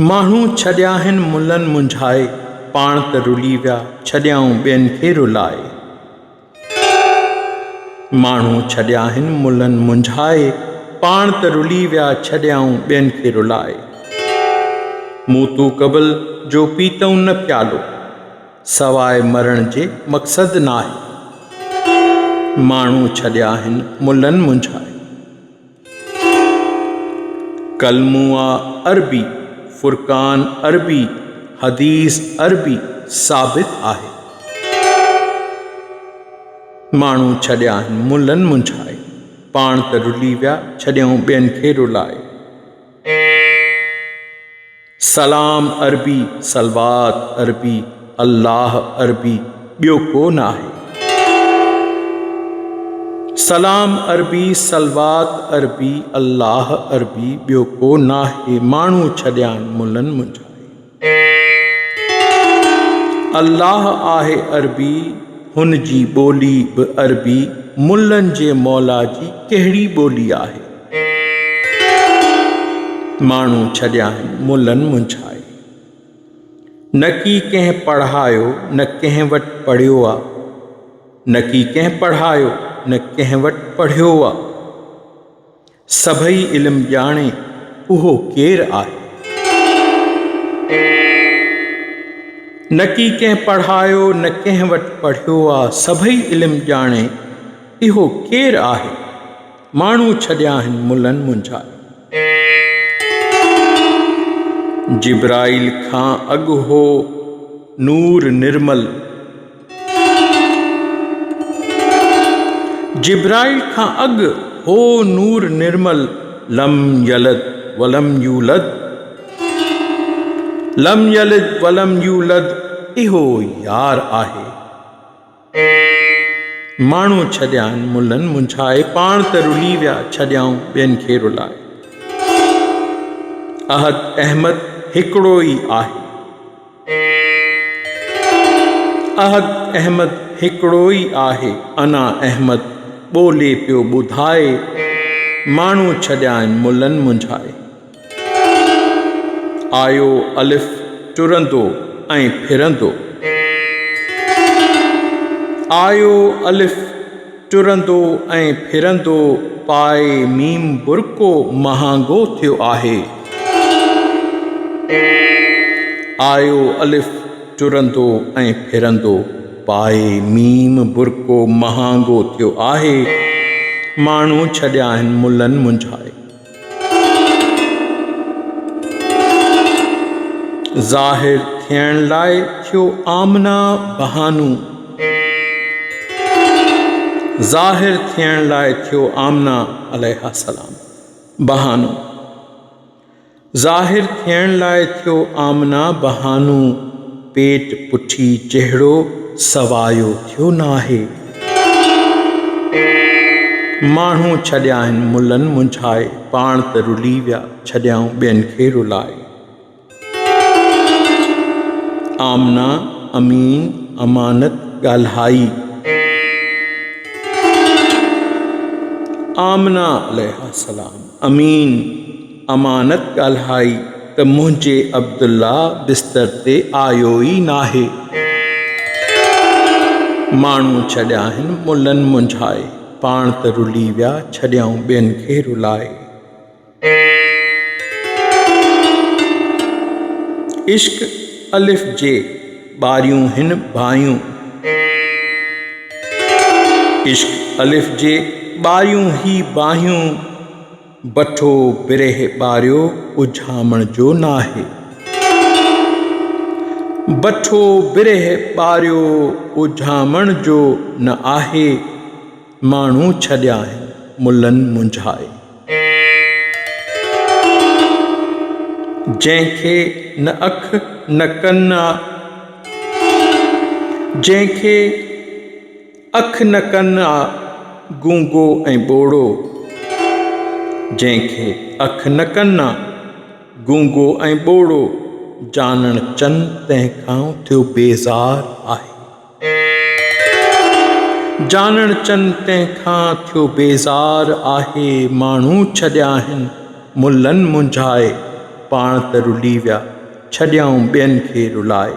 माण्हू छॾिया आहिनि मुलनि मुंझाए, पाण त रुली विया छॾियाऊं ॿियनि खे रुलाए। माण्हू छॾिया आहिनि मुलनि मुंझाए, पाण त रुली विया छॾियाऊं ॿियनि खे रुलाए। मूं तूं क़बल जो पीतऊं न प्यालो, सवाइ मरण जे मक़सदु नाहे। माण्हू छॾिया आहिनि मुलनि मुंझाए। कलमू आहे अरबी, फुरकान अरबी, हदीस अरबी, साबित आहे। माण्हू छॾिया आहिनि मुलनि मुंझाए, पाण त रुली विया छॾियाऊं ॿियनि खे रुलाए। सलाम अरबी, सलवात अरबी, अल्लाह अरबी, ॿियो को न आहे। सलाम अरबी, सलवात अरबी, अल्लाह अरबी, ॿियो को न आहे। माण्हू छॾिया आहिनि मुलनि मुंझाए। अल्लाह आहे अरबी, हुन जी ॿोली बि अरबी, मुलनि जे मौला जी कहिड़ी ॿोली आहे। माण्हू छॾिया आहिनि मुलनि मुंझाए। न की कंहिं पढ़ायो न कंहिं वटि पढ़ियो आहे, न की कंहिं पढ़ायो न कंहिं वटि पढ़ियो आहे। सभई इल्मु ॼाणे उहो केरु आहे। न की कंहिं पढ़ायो न कंहिं वटि पढ़ियो आहे, सभई इल्मु ॼाणे इहो केरु आहे। माण्हू छॾिया आहिनि मुलनि मुंझाए। जिब्राइल खां अॻु हो नूर निर्मल, जिब्राइल खां अॻु हो नूर निर्मल। लम यलद वलम यूलद, लम यलिद वलम यूलद, इहो यार आहे। माण्हू छॾिया आहिनि मुलनि मुंझाए, पाण त रुली विया छॾियाऊं ॿियनि खे रुलाए। अहद अहमद हिकिड़ो ई आहे, अहद अहमद हिकिड़ो ई आहे। अना अहमद ॿोले पियो ॿुधाए, माण्हू छॾिया आहिनि मुलनि मुंझाए। आयो अलिफ टुरंदो ऐं फिरंदो, आयो अलिफ टुरंदो ऐं फिरंदो, पाए मीम बुरको महांगो थियो आहे। आयो अलिफ टुरंदो ऐं फिरंदो, पाए मीम बुरको महांगो थियो आहे। माण्हू छॾिया आहिनि मुलनि मुंझाए। ज़ाहिर थियण लाइ थियो आमना बहानू, ज़ाहिर थियण लाइ थियो आमना अलैहा सलाम बहानू। ज़ाहिर थियण लाइ थियो आमना बहानू, पेट पुठी चहिरो सवायो थियो नाहे। माण्हू छॾिया आहिनि मुलनि मुंझाए, पाण त रुली विया छॾियाऊं ॿियनि खे रुलाए। आमना अमीन अमानत ॻाल्हाई, आमना अलैहा सलाम अमीन अमानत ॻाल्हाई, त मुंहिंजे अब्दुल्ला बिस्तर ते आयो ई नाहे। माण्हू छॾिया आहिनि मुलनि मुंझाए, पाण त रुली विया छॾियाऊं ॿियनि खे रुलाए। इश्क अलिफ जे ॿारियूं हिन बायूं, इश्क अलिफ जे ॿारियूं ही बाहियूं, बठो बिरह ॿारियो उझामण जो नाहे। बठो बिरह ॿारियो उझामण जो न आहे। माण्हू छॾिया आहिनि मुलनि मुंझाए। जंहिंखे न अख न कन आहे, जंहिंखे अख न कन आहे, गूंगो ऐं ॿोड़ो। जंहिंखे अख न कन आहे, गूंगो ऐं ॿोड़ो, जानण चन तंहिंखां थियो बेज़ार आहे। जानण चन तंहिंखां थियो बेज़ार आहे, माण्हू छॾिया आहिनि मुलनि मुंझाए, पाण त रुली विया छॾियाऊं ॿियनि खे रुलाए।